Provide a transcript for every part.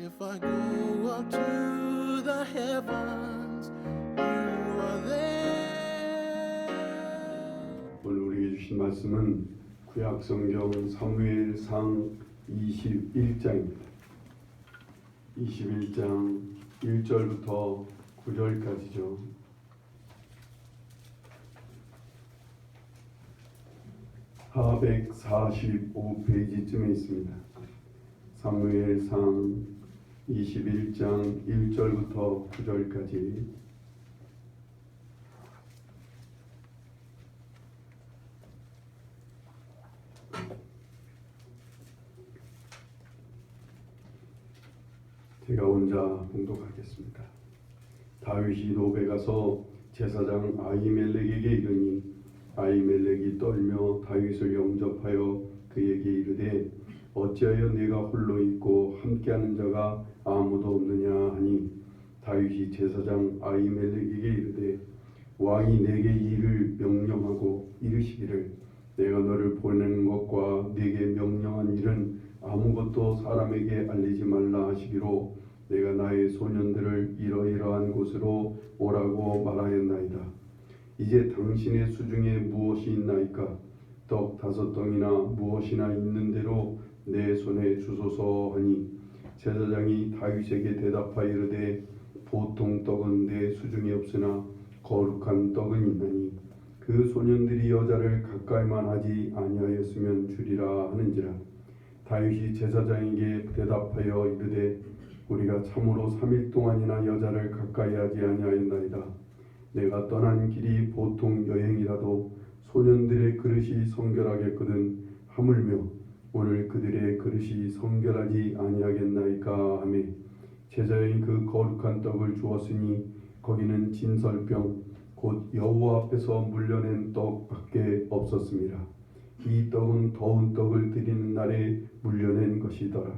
If I go up to the heavens, you are there. 오늘 우리에게 주신 말씀은 구약성경 사무엘상 21장입니다. 21장 1절부터 9절까지죠. (445페이지쯤에) 있습니다. 사무엘상 21장 1절부터 9절까지. 제가 혼자 봉독하겠습니다. 다윗이 노베 가서 제사장 아히멜렉에게 이르니 아히멜렉이 떨며 다윗을 영접하여 그에게 이르되 어찌하여 네가 홀로 있고 함께하는 자가 아무도 없느냐 하니 다윗이 제사장 아히멜렉에게 이르되 왕이 내게 이를 명령하고 이르시기를 내가 너를 보내는 것과 네게 명령한 일은 아무것도 사람에게 알리지 말라 하시기로 내가 나의 소년들을 이러이러한 곳으로 오라고 말하였나이다. 이제 당신의 수중에 무엇이 있나이까? 떡 5덩이나 무엇이나 있는 대로 내 손에 주소서 하니 제사장이 다윗에게 대답하여 이르되 보통 떡은 내 수중에 없으나 거룩한 떡은 있나니 그 소년들이 여자를 가까이만 하지 아니하였으면 주리라 하는지라. 다윗이 제사장에게 대답하여 이르되 우리가 참으로 3일 동안이나 여자를 가까이 하지 아니하였나이다. 내가 떠난 길이 보통 여행이라도 소년들의 그릇이 성결하겠거든 하물며 오늘 그들의 그릇이 성결하지 아니하겠나이까 하며 제자의 그 거룩한 떡을 주었으니 거기는 진설병 곧 여호와 앞에서 물려낸 떡밖에 없었습니다. 이 떡은 더운 떡을 드리는 날에 물려낸 것이더라.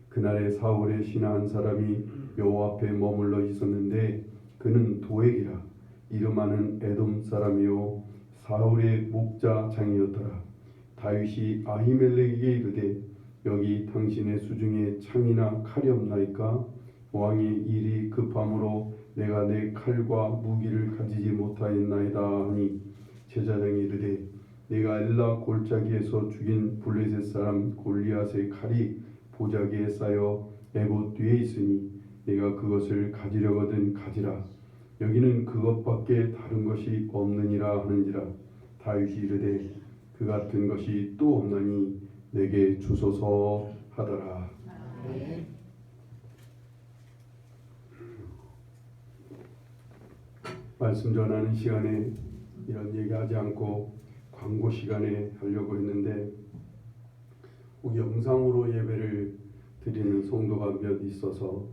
그날에 사울의 신하 한 사람이 여호와 앞에 머물러 있었는데 그는 도액이라 이름하는 에돔 사람이요 사울의 목자장이었더라. 다윗이 아히멜렉에게 이르되 여기 당신의 수중에 창이나 칼이 없나이까? 왕의 일이 급함으로 내가 내 칼과 무기를 가지지 못하였나이다 하니 제사장이 이르되 내가 엘라 골짜기에서 죽인 블레셋 사람 골리앗의 칼이 보자기에 쌓여 에봇 뒤에 있으니 내가 그것을 가지려거든 가지라. 여기는 그것밖에 다른 것이 없느니라 하는지라. 다윗이 이르되 그 같은 것이 또 없나니 내게 주소서 하더라. 말씀 전하는 시간에 이런 얘기하지 않고 광고 시간에 하려고 했는데 영상으로 예배를 드리는 성도가 몇 있어서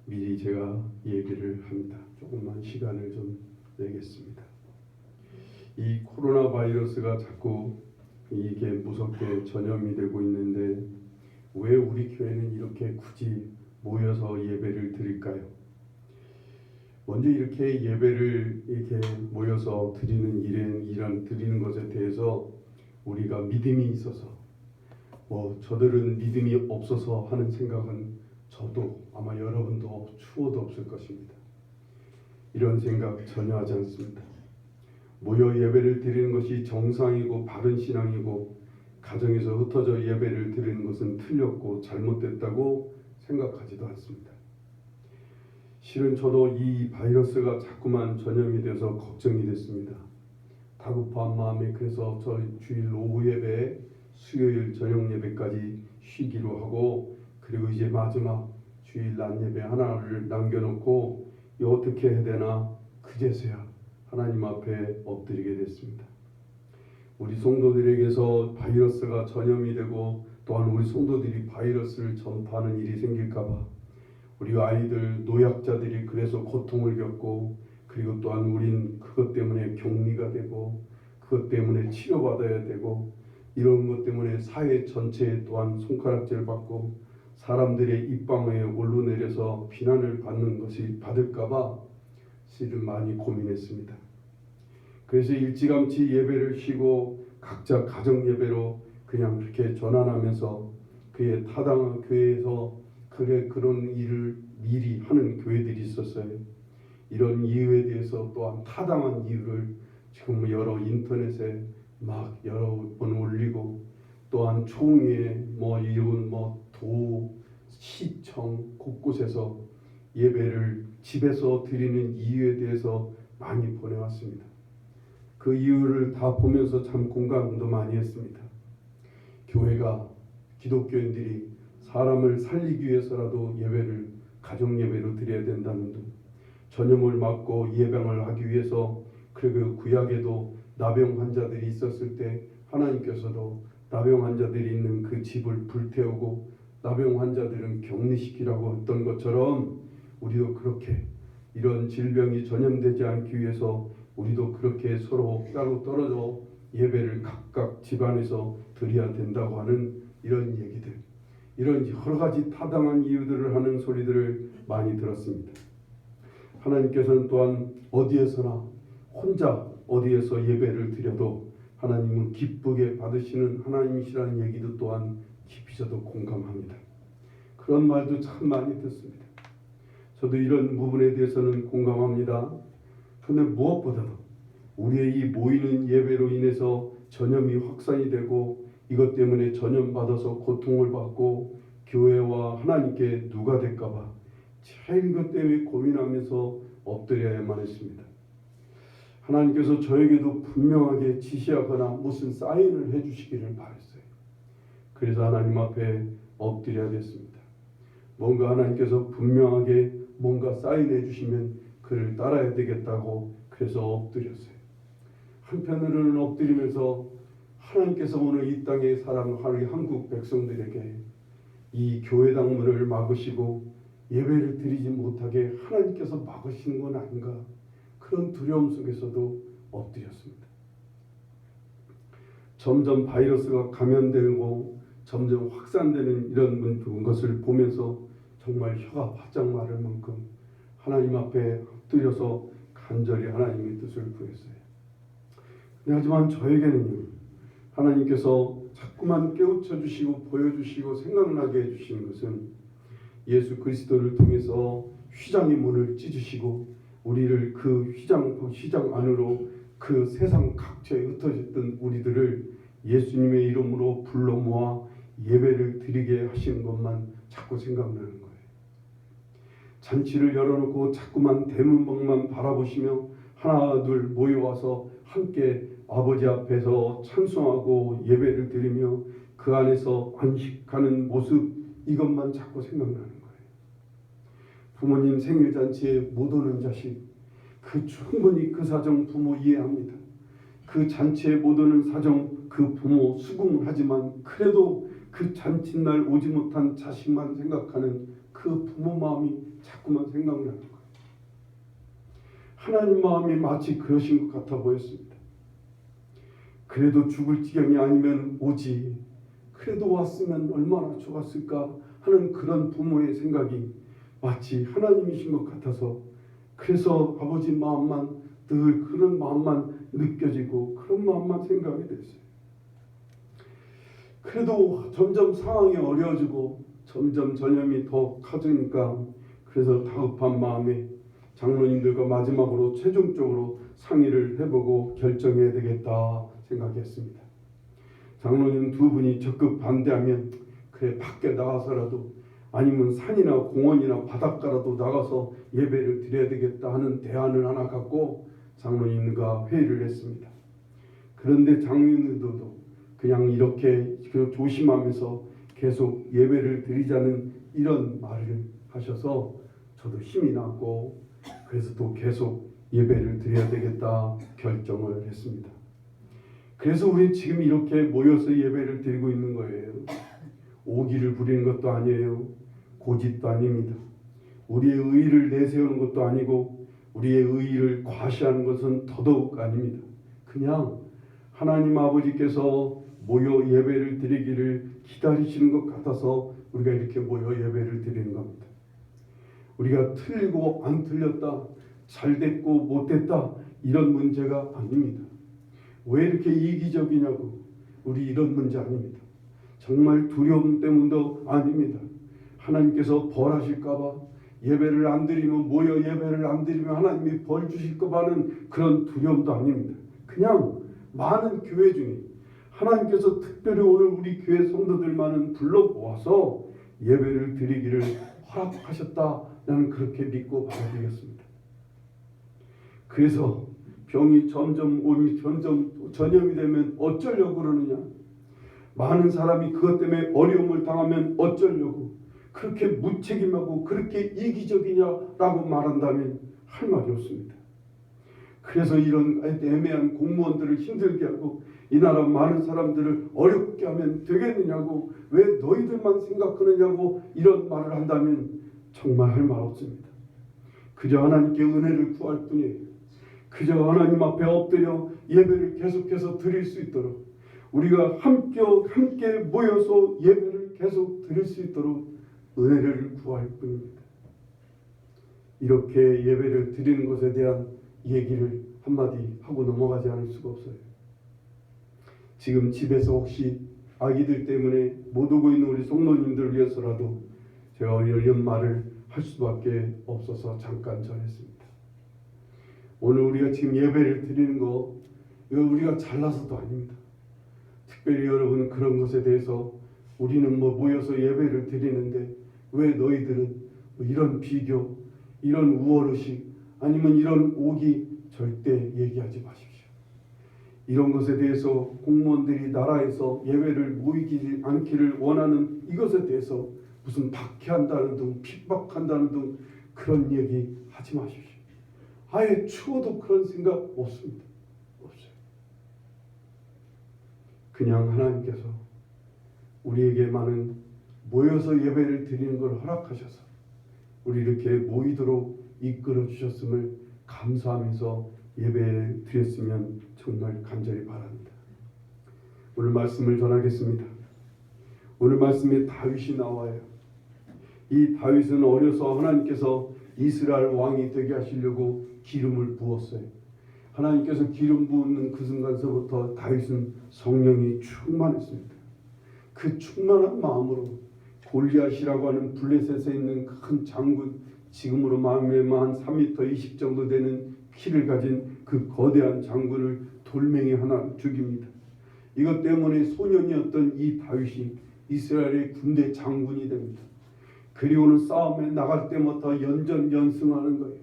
미리 제가 얘기를 합니다. 조금만 시간을 좀 내겠습니다. 이 코로나 바이러스가 자꾸 이게 무섭게 전염이 되고 있는데 왜 우리 교회는 이렇게 굳이 모여서 예배를 드릴까요? 먼저 이렇게 예배를 이렇게 모여서 드리는 이런 드리는 것에 대해서 우리가 믿음이 있어서 저들은 믿음이 없어서 하는 생각은 저도 아마 여러분도 추워도 없을 것입니다. 이런 생각 전혀 하지 않습니다. 모여 예배를 드리는 것이 정상이고 바른 신앙이고 가정에서 흩어져 예배를 드리는 것은 틀렸고 잘못됐다고 생각하지도 않습니다. 실은 저도 이 바이러스가 자꾸만 전염이 돼서 걱정이 됐습니다. 다급한 마음에 그래서 저 주일 오후 예배, 수요일 저녁 예배까지 쉬기로 하고 그리고 이제 마지막 주일 낮 예배 하나를 남겨놓고 어떻게 해야 되나 그제서야 하나님 앞에 엎드리게 됐습니다. 우리 성도들에게서 바이러스가 전염이 되고 또한 우리 성도들이 바이러스를 전파하는 일이 생길까봐 우리 아이들, 노약자들이 그래서 고통을 겪고 그리고 또한 우린 그것 때문에 격리가 되고 그것 때문에 치료받아야 되고 이런 것 때문에 사회 전체에 또한 손가락질 받고 사람들의 입방에 올라내려서 비난을 받을까봐 실은 많이 고민했습니다. 그래서 일찌감치 예배를 쉬고 각자 가정 예배로 그냥 그렇게 전환하면서 그의 타당한 교회에서 그런 일을 미리 하는 교회들이 있었어요. 이런 이유에 대해서 또한 타당한 이유를 지금 여러 인터넷에 막 여러 번 올리고, 또한 총회 이런 도, 시청 곳곳에서 예배를 집에서 드리는 이유에 대해서 많이 보내왔습니다. 그 이유를 다 보면서 참 공감도 많이 했습니다. 교회가, 기독교인들이 사람을 살리기 위해서라도 예배를 가정 예배로 드려야 된다는 등, 전염을 막고 예방을 하기 위해서, 그리고 구약에도 나병 환자들이 있었을 때 하나님께서도 나병 환자들이 있는 그 집을 불태우고 나병 환자들은 격리시키라고 했던 것처럼, 우리도 그렇게 이런 질병이 전염되지 않기 위해서 우리도 그렇게 서로 따로 떨어져 예배를 각각 집안에서 드려야 된다고 하는 이런 얘기들, 이런 여러 가지 타당한 이유들을 하는 소리들을 많이 들었습니다. 하나님께서는 또한 어디에서나 혼자 어디에서 예배를 드려도 하나님은 기쁘게 받으시는 하나님이시라는 얘기도 또한 깊이 저도 공감합니다. 그런 말도 참 많이 듣습니다. 저도 이런 부분에 대해서는 공감합니다. 그런데 무엇보다도 우리의 이 모이는 예배로 인해서 전염이 확산이 되고, 이것 때문에 전염받아서 고통을 받고 교회와 하나님께 누가 될까봐 제일 이것 때문에 고민하면서 엎드려야만 했습니다. 하나님께서 저에게도 분명하게 지시하거나 무슨 사인을 해주시기를 바랬어요. 그래서 하나님 앞에 엎드려야 됐습니다. 뭔가 하나님께서 분명하게 뭔가 사인해 주시면 그를 따라야 되겠다고 그래서 엎드렸어요. 한편으로는 엎드리면서 하나님께서 오늘 이 땅에 사랑하는 한국 백성들에게 이 교회당 문을 막으시고 예배를 드리지 못하게 하나님께서 막으시는 건 아닌가, 그런 두려움 속에서도 엎드렸습니다. 점점 바이러스가 감염되고 점점 확산되는 이런 것을 보면서 정말 혀가 바짝 마를 만큼 하나님 앞에 엎드려서 간절히 하나님의 뜻을 구했어요. 하지만 저에게는요, 하나님께서 자꾸만 깨우쳐 주시고 보여주시고 생각나게 해주시는 것은 예수 그리스도를 통해서 휘장의 문을 찢으시고 우리를 그 휘장 안으로 그 세상 각처에 흩어졌던 우리들을 예수님의 이름으로 불러 모아 예배를 드리게 하시는 것만 자꾸 생각나는 거예요. 잔치를 열어놓고 자꾸만 대문방만 바라보시며 하나 둘 모여와서 함께 아버지 앞에서 찬송하고 예배를 드리며 그 안에서 안식하는 모습, 이것만 자꾸 생각나는 거예요. 부모님 생일잔치에 못 오는 자식, 충분히 그 사정 부모 이해합니다. 그 잔치에 못 오는 사정 그 부모 수긍하지만 그래도 그 잔칫날 오지 못한 자식만 생각하는 그 부모 마음이 자꾸만 생각나는 거예요. 하나님 마음이 마치 그러신 것 같아 보였습니다. 그래도 죽을 지경이 아니면 오지, 그래도 왔으면 얼마나 좋았을까 하는 그런 부모의 생각이 마치 하나님이신 것 같아서, 그래서 아버지 마음만 늘 그런 마음만 느껴지고 그런 마음만 생각이 됐어요. 그래도 점점 상황이 어려워지고 점점 전염이 더 커지니까, 그래서 다급한 마음에 장로님들과 마지막으로 최종적으로 상의를 해보고 결정해야 되겠다 생각했습니다. 장로님 두 분이 적극 반대하면 그래 밖에 나가서라도, 아니면 산이나 공원이나 바닷가라도 나가서 예배를 드려야 되겠다 하는 대안을 하나 갖고 장로님과 회의를 했습니다. 그런데 장로님들도 그냥 이렇게 조심하면서 계속 예배를 드리자는 이런 말을 하셔서 저도 힘이 났고, 그래서 또 계속 예배를 드려야 되겠다 결정을 했습니다. 그래서 우리 지금 이렇게 모여서 예배를 드리고 있는 거예요. 오기를 부리는 것도 아니에요. 고집도 아닙니다. 우리의 의의를 내세우는 것도 아니고 우리의 의의를 과시하는 것은 더더욱 아닙니다. 그냥 하나님 아버지께서 모여 예배를 드리기를 기다리시는 것 같아서 우리가 이렇게 모여 예배를 드리는 겁니다. 우리가 틀리고 안 틀렸다, 잘 됐고 못 됐다, 이런 문제가 아닙니다. 왜 이렇게 이기적이냐고, 우리 이런 문제 아닙니다. 정말 두려움 때문도 아닙니다. 하나님께서 벌하실까봐 예배를 안 드리면 모여 예배를 안 드리면 하나님이 벌 주실까봐 하는 그런 두려움도 아닙니다. 그냥 많은 교회 중에 하나님께서 특별히 오늘 우리 교회 성도들만은 불러 모아서 예배를 드리기를 허락하셨다. 나는 그렇게 믿고 받아들이겠습니다. 그래서 병이 점점 전염이 되면 어쩌려고 그러느냐. 많은 사람이 그것 때문에 어려움을 당하면 어쩌려고 그렇게 무책임하고 그렇게 이기적이냐라고 말한다면 할 말이 없습니다. 그래서 이런 애매한 공무원들을 힘들게 하고 이 나라 많은 사람들을 어렵게 하면 되겠느냐고 왜 너희들만 생각하느냐고 이런 말을 한다면 정말 할 말 없습니다. 그저 하나님께 은혜를 구할 뿐이에요. 그저 하나님 앞에 엎드려 예배를 계속해서 드릴 수 있도록 우리가 함께 모여서 예배를 계속 드릴 수 있도록 은혜를 구할 뿐입니다. 이렇게 예배를 드리는 것에 대한 얘기를 한마디 하고 넘어가지 않을 수가 없어요. 지금 집에서 혹시 아기들 때문에 못 오고 있는 우리 성도님들을 위해서라도 제가 이런 말을 할 수밖에 없어서 잠깐 전했습니다. 오늘 우리가 지금 예배를 드리는 거 이거 우리가 잘나서도 아닙니다. 특별히 여러분 그런 것에 대해서 우리는 모여서 예배를 드리는데 왜 너희들은 이런 비교, 이런 우월의식 아니면 이런 오기 절대 얘기하지 마십시오. 이런 것에 대해서 공무원들이 나라에서 예배를 모이지 않기를 원하는 이것에 대해서 무슨 박해한다는 등 핍박한다는 등 그런 얘기 하지 마십시오. 아예 추워도 그런 생각 없습니다. 없어요. 그냥 하나님께서 우리에게만은 모여서 예배를 드리는 걸 허락하셔서 우리 이렇게 모이도록 이끌어 주셨음을 감사하면서 예배를 드렸으면 정말 간절히 바랍니다. 오늘 말씀을 전하겠습니다. 오늘 말씀에 다윗이 나와요. 이 다윗은 어려서 하나님께서 이스라엘 왕이 되게 하시려고 기름을 부었어요. 하나님께서 기름 부은 그 순간서부터 다윗은 성령이 충만했습니다. 그 충만한 마음으로 골리앗이라고 하는 블레셋에 있는 큰 장군, 지금으로 말하면 한 3m 20 정도 되는 키를 가진 그 거대한 장군을 돌멩이 하나 죽입니다. 이것 때문에 소년이었던 이 다윗이 이스라엘의 군대 장군이 됩니다. 그리고는 싸움에 나갈 때마다 연전연승하는 거예요.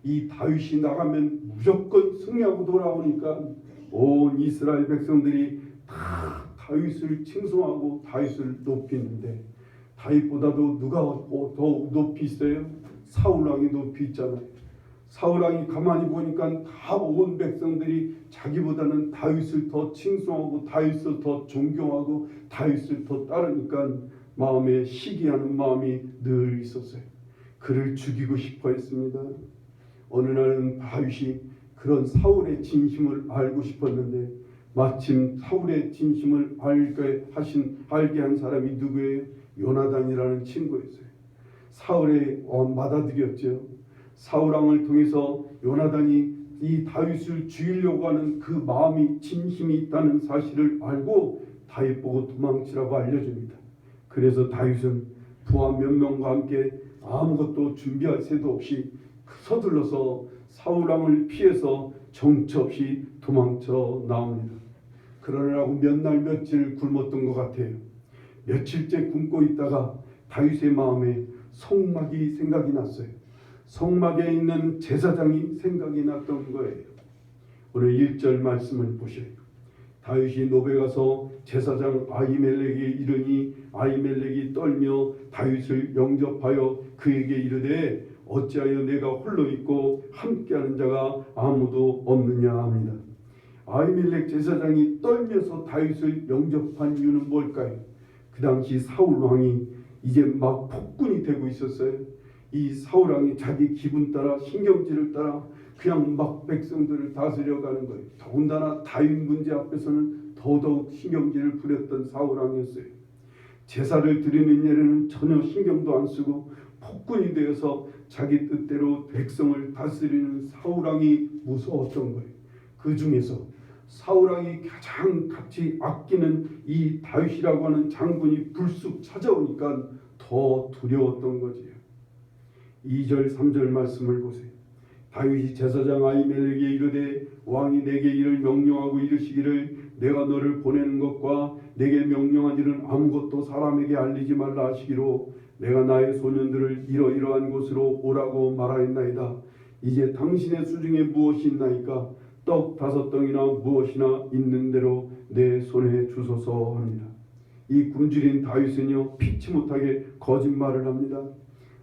이 다윗이 나가면 무조건 승리하고 돌아오니까 온 이스라엘 백성들이 다 다윗을 칭송하고 다윗을 높이는데 다윗보다도 누가 더 높이 있어요? 사울왕이 높이 있잖아요. 사울왕이 가만히 보니까 다 온 백성들이 자기보다는 다윗을 더 칭송하고 다윗을 더 존경하고 다윗을 더 따르니까 마음에 시기하는 마음이 늘 있었어요. 그를 죽이고 싶어 했습니다. 어느 날은 다윗이 그런 사울의 진심을 알고 싶었는데 마침 사울의 진심을 알게 한 사람이 누구예요? 요나단이라는 친구였어요. 사울의 맏아들이었죠. 사울왕을 통해서 요나단이 이 다윗을 죽이려고 하는 그 마음이 진심이 있다는 사실을 알고 다윗 보고 도망치라고 알려줍니다. 그래서 다윗은 부하 몇 명과 함께 아무것도 준비할 새도 없이 서둘러서 사울왕을 피해서 정처 없이 도망쳐 나옵니다. 그러느라고 몇 날 며칠 굶었던 것 같아요. 며칠째 굶고 있다가 다윗의 마음에 성막이 생각이 났어요. 성막에 있는 제사장이 생각이 났던 거예요. 오늘 1절 말씀을 보셔요. 다윗이 노베 가서 제사장 아히멜렉에게 이르니 아히멜렉이 떨며 다윗을 영접하여 그에게 이르되 어찌하여 내가 홀로 있고 함께하는 자가 아무도 없느냐 합니다. 아히멜렉 제사장이 떨면서 다윗을 영접한 이유는 뭘까요? 그 당시 사울 왕이 이제 막 폭군이 되고 있었어요. 이 사울 왕이 자기 기분 따라 신경질을 따라 그냥 막 백성들을 다스려가는 거예요. 더군다나 다윗 문제 앞에서는 더더욱 신경질을 부렸던 사울 왕이었어요. 제사를 드리는 일에는 전혀 신경도 안 쓰고 폭군이 되어서 자기 뜻대로 백성을 다스리는 사울 왕이 무서웠던 거예요. 그 중에서 사울 왕이 가장 같이 아끼는 이 다윗이라고 하는 장군이 불쑥 찾아오니까 더 두려웠던 거지요. 2절 3절 말씀을 보세요. 다윗이 제사장 아히멜렉에게 이르되 왕이 내게 이를 명령하고 이르시기를 내가 너를 보내는 것과 내게 명령한 일은 아무것도 사람에게 알리지 말라 하시기로 내가 나의 소년들을 이러이러한 곳으로 오라고 말하였나이다. 이제 당신의 수중에 무엇이 있나이까? 떡 5덩이나 무엇이나 있는 대로 내 손에 주소서 합니다. 이 굶주린 다윗은요 피치 못하게 거짓말을 합니다.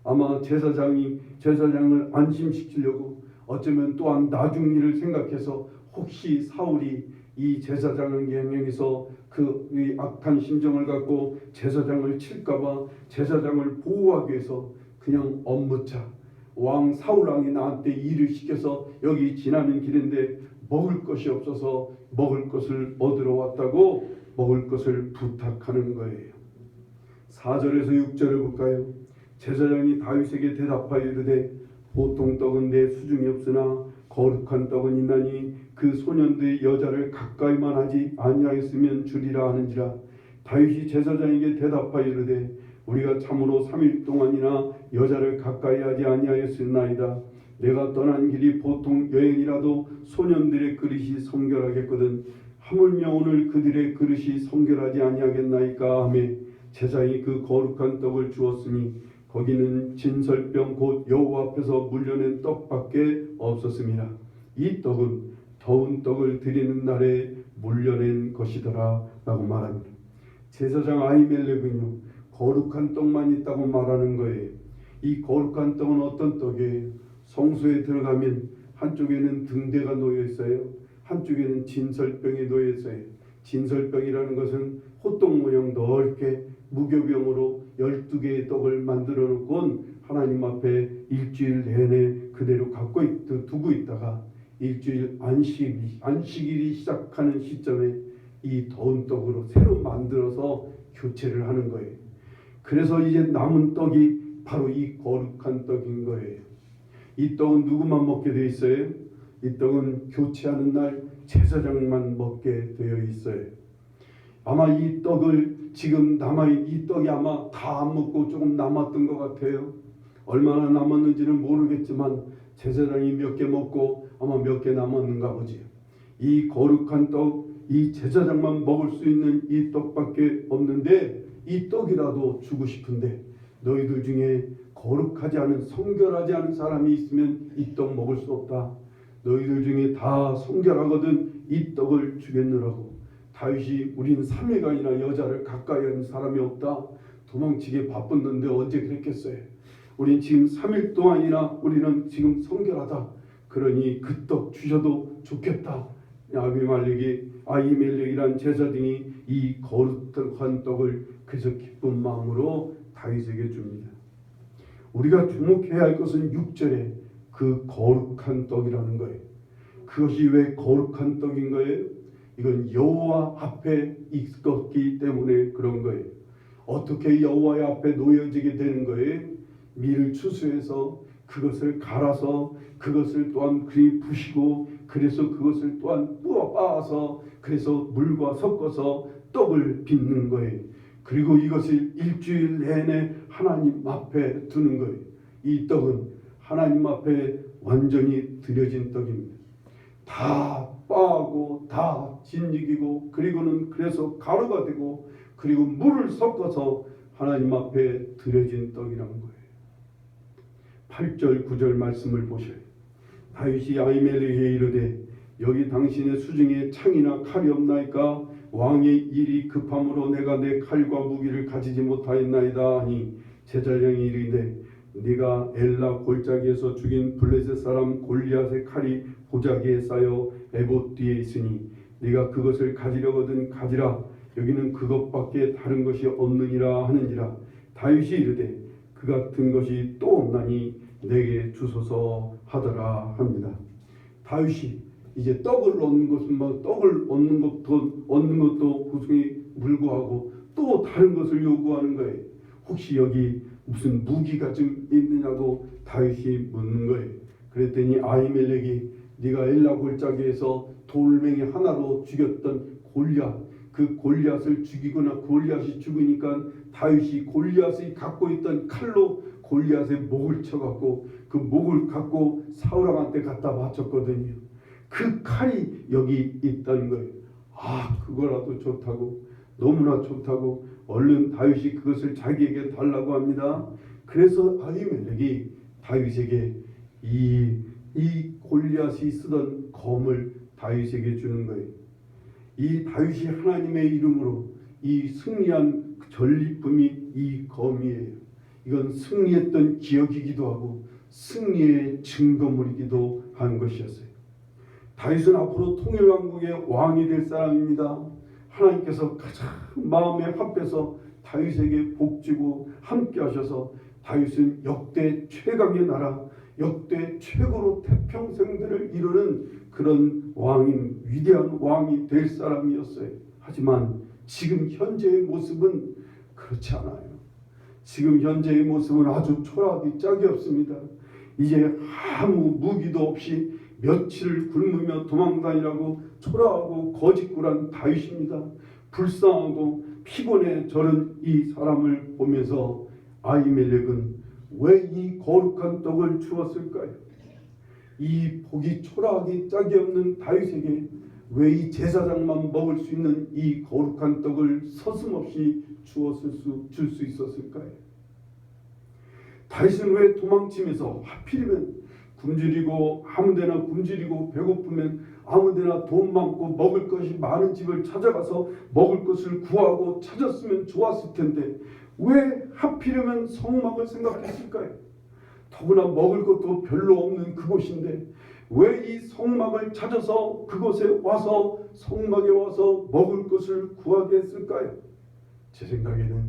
아마 제사장을 안심시키려고 어쩌면 또한 나중 일을 생각해서 혹시 사울이 이 제사장을 향해서 그 악한 심정을 갖고 제사장을 칠까봐 제사장을 보호하기 위해서 그냥 업무차 왕 사울왕이 나한테 일을 시켜서 여기 지나는 길인데 먹을 것이 없어서 먹을 것을 얻으러 왔다고 먹을 것을 부탁하는 거예요. 4절에서 6절을 볼까요? 제사장이 다윗에게 대답하여 이르되 보통 떡은 내 수중에 없으나 거룩한 떡은 있나니 그 소년들의 여자를 가까이만 하지 아니하였으면 주리라 하는지라. 다윗이 제사장에게 대답하여 이르되 우리가 참으로 3일 동안이나 여자를 가까이 하지 아니하였으나이다. 내가 떠난 길이 보통 여행이라도 소년들의 그릇이 성결하겠거든 하물며 오늘 그들의 그릇이 성결하지 아니하겠나이까 하며 제사장이 그 거룩한 떡을 주었으니 거기는 진설병 곧 여호와 앞에서 물려낸 떡밖에 없었습니다. 이 떡은 더운 떡을 드리는 날에 물려낸 것이더라 라고 말합니다. 제사장 아히멜렉은요 거룩한 떡만 있다고 말하는 거예요. 이 거룩한 떡은 어떤 떡이에요? 성소에 들어가면 한쪽에는 등대가 놓여 있어요. 한쪽에는 진설병이 놓여 있어요. 진설병이라는 것은 호떡 모양 넓게 무교병으로 12개의 떡을 만들어 놓고 하나님 앞에 일주일 내내 그대로 두고 있다가 일주일 안식일이 시작하는 시점에 이 더운 떡으로 새로 만들어서 교체를 하는 거예요. 그래서 이제 남은 떡이 바로 이 거룩한 떡인 거예요. 이 떡은 누구만 먹게 되어 있어요? 이 떡은 교체하는 날 제사장만 먹게 되어 있어요. 아마 이 떡을 지금 이 떡이 아마 다 안 먹고 조금 남았던 것 같아요. 얼마나 남았는지는 모르겠지만 제사장이 몇 개 먹고 아마 몇 개 남았는가 보지. 이 거룩한 떡, 이 제사장만 먹을 수 있는 이 떡밖에 없는데 이 떡이라도 주고 싶은데 너희들 중에 거룩하지 않은 성결하지 않은 사람이 있으면 이 떡 먹을 수 없다. 너희들 중에 다 성결하거든 이 떡을 주겠느라고. 다윗이 우리는 3일간이나 여자를 가까이 하는 사람이 없다. 도망치게 바빴는데 언제 그랬겠어요. 우린 지금 3일 동안이나 우리는 지금 성결하다. 그러니 그 떡 주셔도 좋겠다. 아히멜렉이란 제사장이 이 거룩한 떡을 그래서 기쁜 마음으로 다윗에게 줍니다. 우리가 주목해야 할 것은 6절에 그 거룩한 떡이라는 거예요. 그것이 왜 거룩한 떡인 거예요? 이건 여호와 앞에 있었기 때문에 그런 거예요. 어떻게 여호와의 앞에 놓여지게 되는 거예요? 밀을 추수해서 그것을 갈아서 그것을 또한 그리 부시고 그래서 그것을 또한 빻아서 그래서 물과 섞어서 떡을 빚는 거예요. 그리고 이것을 일주일 내내 하나님 앞에 두는 거예요. 이 떡은 하나님 앞에 완전히 드려진 떡입니다. 다 빻고 다 진익이고 그리고는 그래서 가루가 되고 그리고 물을 섞어서 하나님 앞에 드려진 떡이라는 거예요. 8절 9절 말씀을 보셔요. 다윗이 아히멜렉에게 이르되 여기 당신의 수중에 창이나 칼이 없나이까? 왕의 일이 급함으로 내가 내 칼과 무기를 가지지 못하였나이다 하니 제사장이 이르되 네가 엘라 골짜기에서 죽인 블레셋 사람 골리앗의 칼이 보자기에 쌓여 에봇 뒤에 있으니 네가 그것을 가지려거든 가지라. 여기는 그것밖에 다른 것이 없느니라 하는지라. 다윗이 이르되 그 같은 것이 또 없나니 내게 주소서 하더라 합니다. 다윗이 이제 떡을 얻는 것은 떡을 얻는 것도 고승이 불구하고 또 다른 것을 요구하는 거예요. 혹시 여기 무슨 무기가 좀 있느냐고 다윗이 묻는 거예요. 그랬더니 아히멜렉이 네가 엘라 골짜기에서 돌멩이 하나로 죽였던 골리앗, 그 골리앗을 죽이거나 골리앗이 죽으니까 다윗이 골리앗이 갖고 있던 칼로 골리앗의 목을 쳐갖고 그 목을 갖고 사울 왕한테 갖다 바쳤거든요. 그 칼이 여기 있다는 거예요. 아, 그거라도 좋다고, 너무나 좋다고 얼른 다윗이 그것을 자기에게 달라고 합니다. 그래서 아히멜렉이 다윗에게 이 골리앗이 쓰던 검을 다윗에게 주는 거예요. 이 다윗이 하나님의 이름으로 이 승리한 전리품이 이 검이에요. 이건 승리했던 기억이기도 하고 승리의 증거물이기도 한 것이었어요. 다윗은 앞으로 통일왕국의 왕이 될 사람입니다. 하나님께서 가장 마음에 합해서 다윗에게 복주고 함께 하셔서 다윗은 역대 최강의 나라, 역대 최고로 태평생들을 이루는 그런 왕인, 위대한 왕이 될 사람이었어요. 하지만 지금 현재의 모습은 그렇지 않아요. 지금 현재의 모습은 아주 초라하기 짝이 없습니다. 이제 아무 무기도 없이 며칠을 굶으며 도망다니라고 초라하고 거짓굴한 다윗입니다. 불쌍하고 피곤해 저런 이 사람을 보면서 아히멜렉은 왜 이 거룩한 떡을 주었을까요? 이 복이 초라하기 짝이 없는 다윗에게 왜 이 제사장만 먹을 수 있는 이 거룩한 떡을 서슴없이 줄 수 있었을까요? 다윗은 왜 도망치면서 하필이면 굶주리고 아무데나 굶주리고 배고프면 아무데나 돈 많고 먹을 것이 많은 집을 찾아가서 먹을 것을 구하고 찾았으면 좋았을 텐데 왜 하필이면 성막을 생각했을까요? 더구나 먹을 것도 별로 없는 그곳인데 왜 이 성막을 찾아서 그곳에 와서 성막에 와서 먹을 것을 구하게 했을까요? 제 생각에는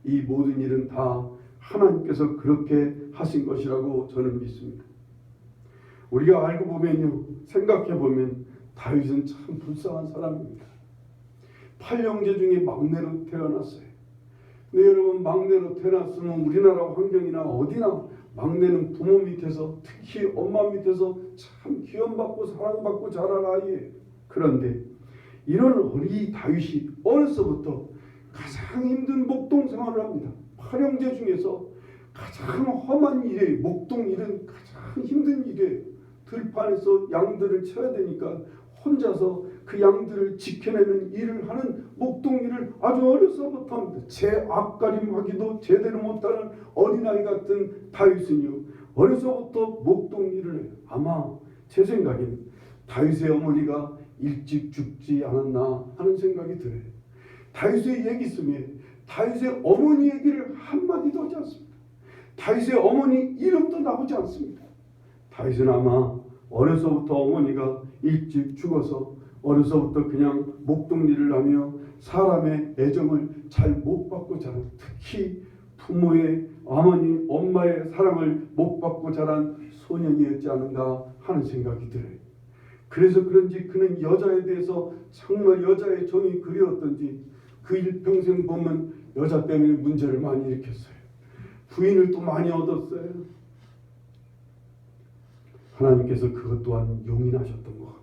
이 모든 일은 다 하나님께서 그렇게 하신 것이라고 저는 믿습니다. 우리가 알고 보면요, 생각해 보면 다윗은 참 불쌍한 사람입니다. 8형제 중에 막내로 태어났어요. 근데 여러분, 막내로 태어났으면 우리나라 환경이나 어디나 막내는 부모 밑에서, 특히 엄마 밑에서 참 귀염받고 사랑받고 자랄 아이예요. 그런데 이런 어린 다윗이 어려서부터 가장 힘든 목동 생활을 합니다. 8형제 중에서 가장 험한 일이에요. 목동 일은 가장 힘든 일이에요. 들판에서 양들을 쳐야 되니까 혼자서 그 양들을 지켜내는 일을 하는 목동 일을 아주 어려서부터 합니다. 제 앞가림하기도 제대로 못하는 어린아이 같은 다윗은요, 어려서부터 목동 일을 해요. 아마 제 생각에는 다윗의 어머니가 일찍 죽지 않았나 하는 생각이 들어요. 다윗의 얘기 속에 다윗의 어머니 얘기를 한마디도 하지 않습니다. 다윗의 어머니 이름도 나오지 않습니다. 다윗은 아마 어려서부터 어머니가 일찍 죽어서 어려서부터 그냥 목동일을 하며 사람의 애정을 잘 못 받고 자란, 특히 부모의 어머니, 엄마의 사랑을 못 받고 자란 소년이었지 않은가 하는 생각이 들어요. 그래서 그런지 그는 여자에 대해서 정말 여자의 정이 그리웠던지 그 일평생 보면 여자 때문에 문제를 많이 일으켰어요. 부인을 또 많이 얻었어요. 하나님께서 그것 또한 용인하셨던 것 같고,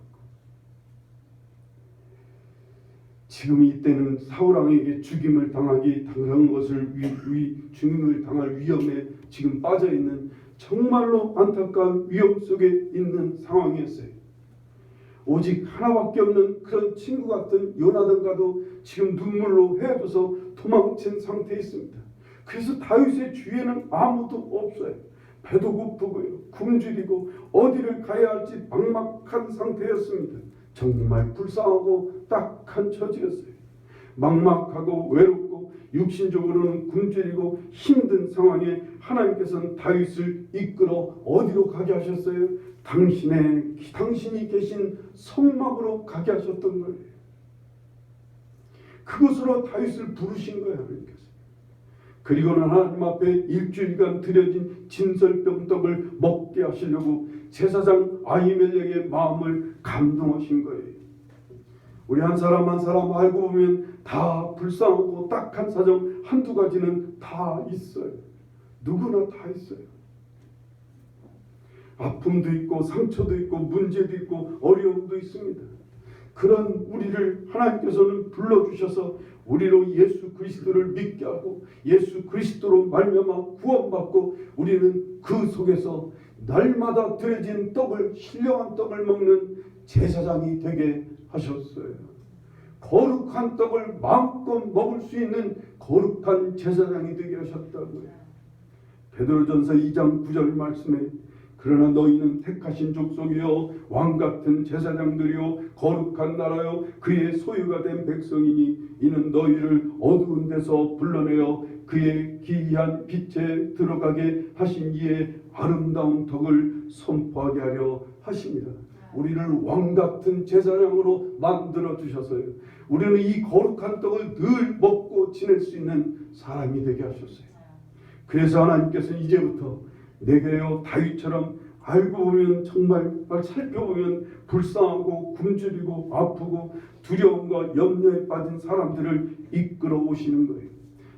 지금 이때는 사울왕에게 죽임을 당하기 당한 것을 죽임을 당할 위험에 지금 빠져 있는 정말로 안타까운 위험 속에 있는 상황이었어요. 오직 하나밖에 없는 그런 친구 같은 요나단과도 지금 눈물로 헤어져서 도망친 상태에 있습니다. 그래서 다윗의 주위에는 아무도 없어요. 배도 고프고요, 굶주리고 어디를 가야 할지 막막한 상태였습니다. 정말 불쌍하고 딱한 처지였어요. 막막하고 외롭고 육신적으로는 굶주리고 힘든 상황에 하나님께서는 다윗을 이끌어 어디로 가게 하셨어요? 당신이 계신 성막으로 가게 하셨던 거예요. 그곳으로 다윗을 부르신 거예요, 하나님께서. 그리고는 하나님 앞에 일주일간 드려진 진설병떡을 먹게 하시려고 제사장 아히멜렉의 마음을 감동하신 거예요. 우리 한 사람 한 사람 알고 보면 다 불쌍하고 딱한 사정 한두 가지는 다 있어요. 누구나 다 있어요. 아픔도 있고 상처도 있고 문제도 있고 어려움도 있습니다. 그런 우리를 하나님께서는 불러주셔서 우리로 예수 그리스도를 믿게 하고 예수 그리스도로 말미암아 구원받고 우리는 그 속에서 날마다 드려진 떡을 신령한 떡을 먹는 제사장이 되게 하셨어요. 거룩한 떡을 마음껏 먹을 수 있는 거룩한 제사장이 되게 하셨다고요. 베드로전서 2장 9절 말씀에 그러나 너희는 택하신 족속이요 왕같은 제사장들이요 거룩한 나라요 그의 소유가 된 백성이니 이는 너희를 어두운 데서 불러내어 그의 기이한 빛에 들어가게 하신 이의 아름다운 덕을 선포하게 하려 하십니다. 우리를 왕같은 제사장으로 만들어 주셨어요. 우리는 이 거룩한 떡을 늘 먹고 지낼 수 있는 사람이 되게 하셨어요. 그래서 하나님께서는 이제부터 내게요 다윗처럼 알고 보면 정말 살펴보면 불쌍하고 굶주리고 아프고 두려움과 염려에 빠진 사람들을 이끌어 오시는 거예요.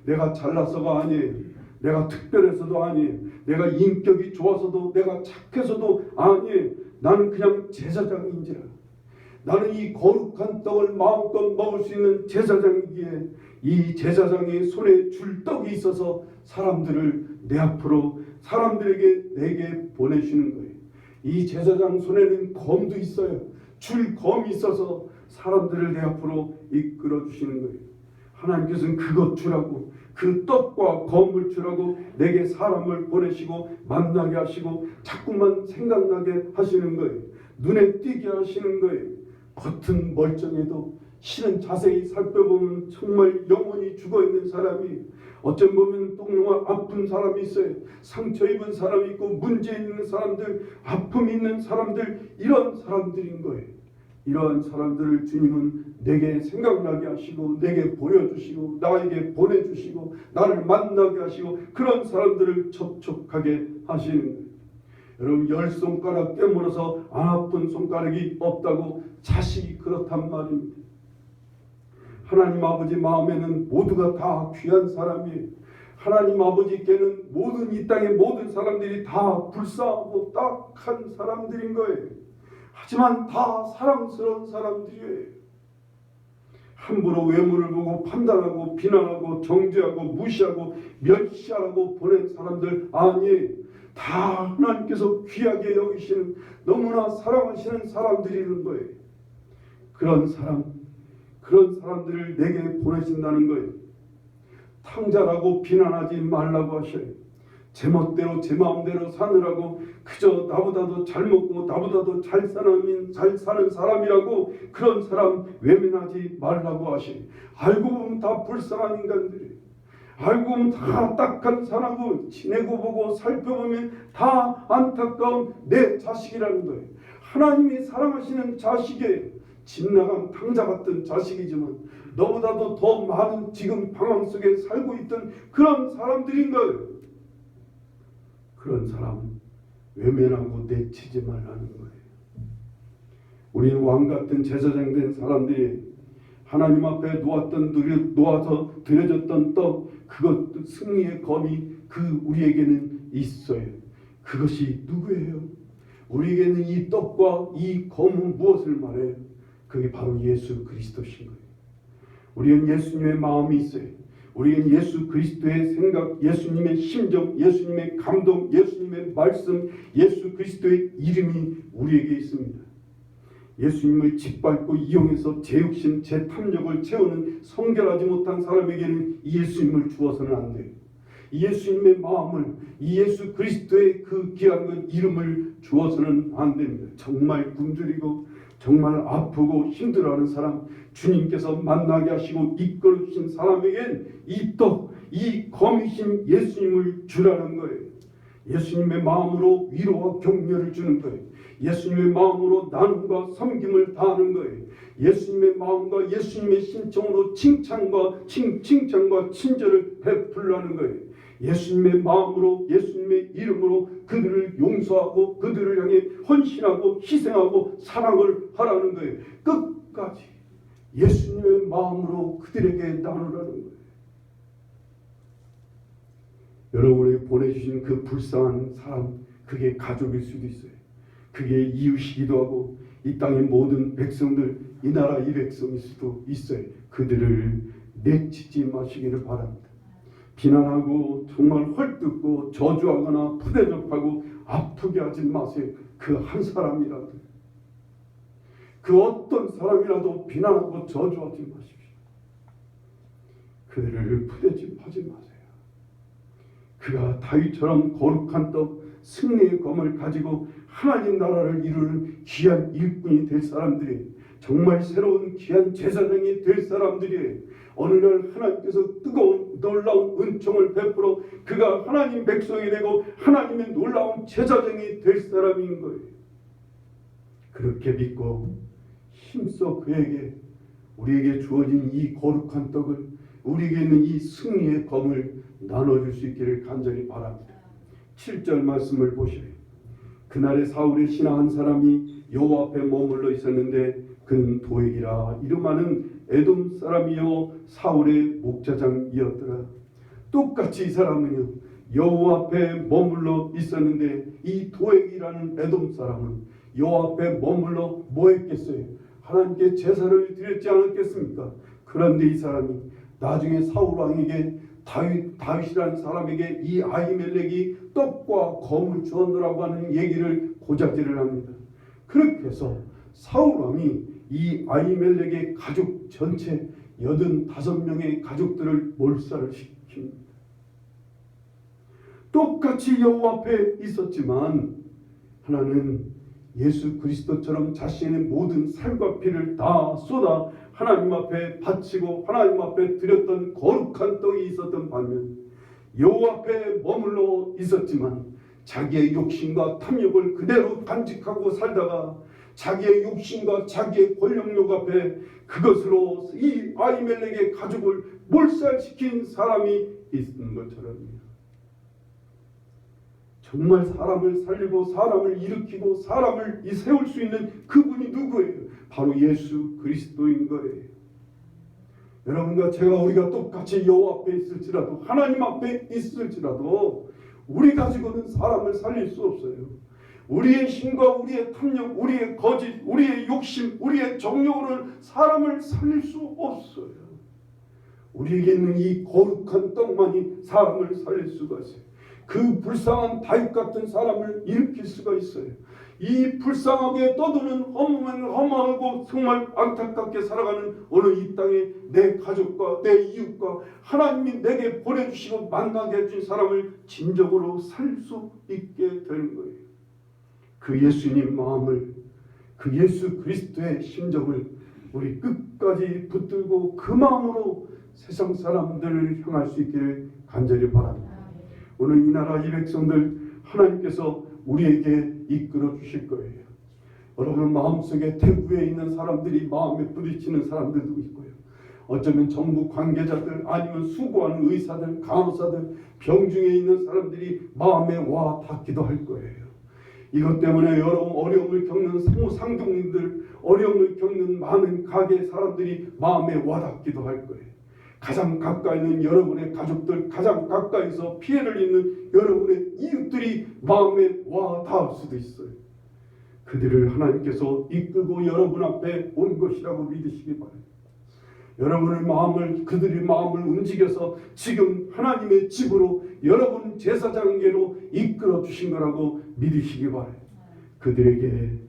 내가 잘나서가 아니에요. 내가 특별해서도 아니에요. 내가 인격이 좋아서도 내가 착해서도 아니에요. 나는 그냥 제사장인지라. 나는 이 거룩한 떡을 마음껏 먹을 수 있는 제사장이기에 이 제사장의 손에 줄 떡이 있어서 사람들을 내 앞으로 사람들에게 내게 보내시는 거예요. 이 제사장 손에는 검도 있어요. 줄 검이 있어서 사람들을 내 앞으로 이끌어 주시는 거예요. 하나님께서는 그것 주라고 그 떡과 검을 주라고 내게 사람을 보내시고 만나게 하시고 자꾸만 생각나게 하시는 거예요. 눈에 띄게 하시는 거예요. 겉은 멀쩡해도 실은 자세히 살펴보면 정말 영혼이 죽어있는 사람이 어쩜 보면 똥용아 아픈 사람이 있어요. 상처 입은 사람이 있고 문제 있는 사람들 아픔 있는 사람들 이런 사람들인 거예요. 이러한 사람들을 주님은 내게 생각나게 하시고 내게 보여주시고 나에게 보내주시고 나를 만나게 하시고 그런 사람들을 접촉하게 하시는 거예요. 여러분 10손가락 깨물어서 안 아픈 손가락이 없다고 자식이 그렇단 말입니다. 하나님 아버지 마음에는 모두가 다 귀한 사람이에요. 하나님 아버지께는 모든 이 땅의 모든 사람들이 다 불쌍하고 딱한 사람들인 거예요. 하지만 다 사랑스러운 사람들이에요. 함부로 외모를 보고 판단하고 비난하고 정죄하고 무시하고 멸시하라고 보낸 사람들 아니에요. 다 하나님께서 귀하게 여기시는 너무나 사랑하시는 사람들이는 거예요. 그런 사람들을 내게 보내신다는 거예요. 탕자라고 비난하지 말라고 하셔요. 제 멋대로 제 마음대로 사느라고 그저 나보다도 잘 먹고 나보다도 잘 사는 사람이라고 그런 사람 외면하지 말라고 하셔요. 알고 보면 다 불쌍한 인간들이에요. 알고 보면 다 딱한 사람이고 지내고 보고 살펴보면 다 안타까운 내 자식이라는 거예요. 하나님이 사랑하시는 자식이에요. 집 나간 탕자 같은 자식이지만 너보다도 더 많은 지금 방황 속에 살고 있던 그런 사람들인 거예요. 그런 사람 외면하고 내치지 말라는 거예요. 우리는 왕같은 제사장 된 사람들이 하나님 앞에 놓아서 드려졌던 떡 그것 승리의 검이 우리에게는 있어요. 그것이 누구예요? 우리에게는 이 떡과 이 검은 무엇을 말해요? 그게 바로 예수 그리스도신 거예요. 우리는 예수님의 마음이 있어요. 우리는 예수 그리스도의 생각, 예수님의 심정, 예수님의 감동, 예수님의 말씀, 예수 그리스도의 이름이 우리에게 있습니다. 예수님을 짓밟고 이용해서 제 욕심, 제 탐욕을 채우는 성결하지 못한 사람에게는 예수님을 주어서는 안 돼요. 예수님의 마음을, 이 예수 그리스도의 그 귀한 이름을 주어서는 안 됩니다. 정말 굶주리고 정말 아프고 힘들어하는 사람, 주님께서 만나게 하시고 이끌어 주신 사람에겐 이 떡, 이 검이신 예수님을 주라는 거예요. 예수님의 마음으로 위로와 격려를 주는 거예요. 예수님의 마음으로 나눔과 섬김을 다하는 거예요. 예수님의 마음과 예수님의 심정으로 칭찬과 친절을 베풀라는 거예요. 예수님의 마음으로 예수님의 이름으로 그들을 용서하고 그들을 향해 헌신하고 희생하고 사랑을 하라는 거예요. 끝까지 예수님의 마음으로 그들에게 나누라는 거예요. 여러분이 보내주신 그 불쌍한 사람, 그게 가족일 수도 있어요. 그게 이웃이기도 하고 이 땅의 모든 백성들, 이 나라 이 백성일 수도 있어요. 그들을 내치지 마시기를 바랍니다. 비난하고 정말 헐뜯고 저주하거나 푸대접하고 아프게 하지 마세요. 그 한 사람이라도, 그 어떤 사람이라도 비난하고 저주하지 마십시오. 그들을 푸대접하지 마세요. 그가 다윗처럼 거룩한 떡 승리의 검을 가지고 하나님 나라를 이루는 귀한 일꾼이 될 사람들이, 정말 새로운 귀한 제사장이 될 사람들이 어느 날 하나님께서 뜨거운 놀라운 은총을 베풀어 그가 하나님 백성이 되고 하나님의 놀라운 제사장이 될 사람인 거예요. 그렇게 믿고 힘써 그에게, 우리에게 주어진 이 거룩한 떡을, 우리에게 있는 이 승리의 검을 나눠줄 수 있기를 간절히 바랍니다. 7절 말씀을 보시오. 그날에 사울의 신하 한 사람이 여호와 앞에 머물러 있었는데 그는 도액이라 이름하는 에돔 사람이요 사울의 목자장이었더라. 똑같이 이 사람은요 여호와 앞에 머물러 있었는데, 이 도액이라는 에돔 사람은 여호와 앞에 머물러 뭐 했겠어요? 하나님께 제사를 드렸지 않았겠습니까? 그런데 이 사람이 나중에 사울 왕에게 다윗이라는 사람에게 이 아히멜렉이 떡과 검을 주었노라고 하는 얘기를 고자질을 합니다. 그렇게 해서 사울 왕이 이 아히멜렉의 가족 전체 85명의 가족들을 몰살을 시킵니다. 똑같이 여호와 앞에 있었지만 하나는 예수 그리스도처럼 자신의 모든 살과 피를 다 쏟아 하나님 앞에 바치고 하나님 앞에 드렸던 거룩한 떡이 있었던 반면, 여호와 앞에 머물러 있었지만 자기의 욕심과 탐욕을 그대로 간직하고 살다가 자기의 욕심과 자기의 권력욕 앞에 그것으로 이 아히멜렉의 가족을 몰살시킨 사람이 있는 것처럼요. 정말 사람을 살리고 사람을 일으키고 사람을 세울 수 있는 그분이 누구예요? 바로 예수 그리스도인 거예요. 여러분과 우리가 똑같이 여호와 앞에 있을지라도, 하나님 앞에 있을지라도 우리 가지고는 사람을 살릴 수 없어요. 우리의 힘과 우리의 탐욕, 우리의 거짓, 우리의 욕심, 우리의 정욕으로는 사람을 살릴 수 없어요. 우리에게 있는 이 거룩한 떡만이 사람을 살릴 수가 있어요. 그 불쌍한 다윗 같은 사람을 일으킬 수가 있어요. 이 불쌍하게 떠드는 허무하고 정말 안타깝게 살아가는 오늘 이 땅에 내 가족과 내 이웃과 하나님이 내게 보내주시고 만나게 해준 사람을 진정으로 살 수 있게 되는 거예요. 그 예수님 마음을, 그 예수 그리스도의 심정을 우리 끝까지 붙들고 그 마음으로 세상 사람들을 향할 수 있기를 간절히 바랍니다. 오늘 이 나라 이 백성들 하나님께서 우리에게 이끌어 주실 거예요. 여러분 마음속에 태국에 있는 사람들이 마음에 부딪히는 사람들도 있고요. 어쩌면 정부 관계자들, 아니면 수고하는 의사들, 간호사들, 병중에 있는 사람들이 마음에 와 닿기도 할 거예요. 이것 때문에 여러분 어려움을 겪는 상종인들, 어려움을 겪는 많은 가게 사람들이 마음에 와 닿기도 할 거예요. 가장 가까이 있는 여러분의 가족들, 가장 가까이서 피해를 입는 여러분의 이웃들이 마음에 와 닿을 수도 있어요. 그들을 하나님께서 이끌고 여러분 앞에 온 것이라고 믿으시기 바랍니다. 여러분의 그들의 마음을 움직여서 지금 하나님의 집으로, 여러분 제사장에게로 이끌어 주신 거라고 믿으시기 바랍니다. 그들에게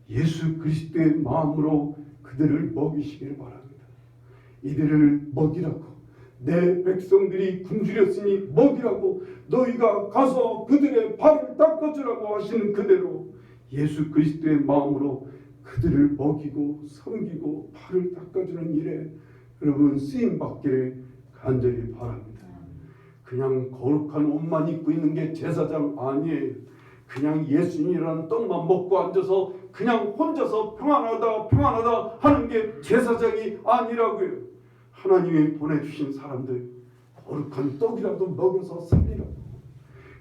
예수 그리스도의 마음으로 그들을 먹이시길 바랍니다. 이들을 먹이라고, 내 백성들이 굶주렸으니 먹이라고, 너희가 가서 그들의 발을 닦아주라고 하시는 그대로 예수 그리스도의 마음으로 그들을 먹이고 섬기고 발을 닦아주는 일에 여러분 쓰임받기를 간절히 바랍니다. 그냥 거룩한 옷만 입고 있는 게 제사장 아니에요. 그냥 예수님이라는 떡만 먹고 앉아서 그냥 혼자서 평안하다 하는 게 제사장이 아니라고요. 하나님이 보내주신 사람들 거룩한 떡이라도 먹여서 살리라고,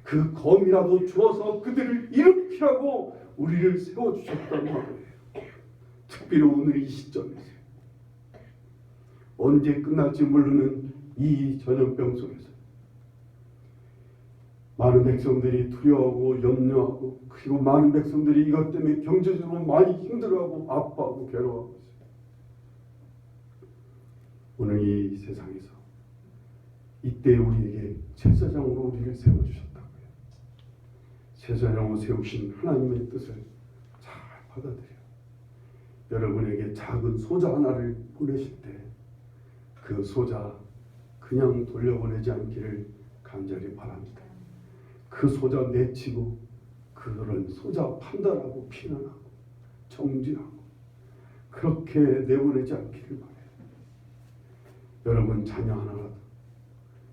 그 검이라도 주어서 그들을 일으키라고 우리를 세워주셨단 말이에요. 특별히 오늘 이 시점에서 언제 끝날지 모르는 이 전염병 속에서 많은 백성들이 두려워하고 염려하고, 그리고 많은 백성들이 이것 때문에 경제적으로 많이 힘들어하고 아파하고 괴로워하고 있어요. 오늘 이 세상에서 이때 우리에게 제사장으로 우리를 세워주셨다고요. 제사장으로 세우신 하나님의 뜻을 잘 받아들여 여러분에게 작은 소자 하나를 보내실 때 그 소자 그냥 돌려보내지 않기를 간절히 바랍니다. 그 소자 내치고 그들은 소자 판단하고 비난하고 정죄하고 그렇게 내보내지 않기를 바라요. 여러분 자녀 하나라도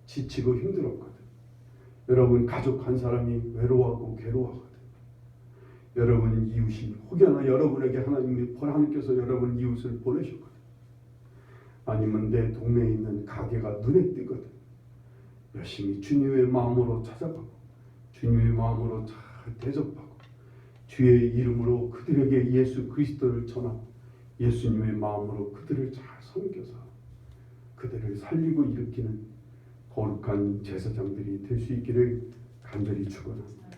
지치고 힘들었거든. 여러분 가족 한 사람이 외로워하고 괴로워하거든. 여러분 이웃이 혹여나 여러분에게 하나님께서 여러분 이웃을 보내셨거든. 아니면 내 동네에 있는 가게가 눈에 띄거든. 열심히 주님의 마음으로 찾아가고 주님의 마음으로 잘 대접하고 주의 이름으로 그들에게 예수 그리스도를 전하고 예수님의 마음으로 그들을 잘 섬겨서 그들을 살리고 일으키는 거룩한 제사장들이 될 수 있기를 간절히 축원합니다.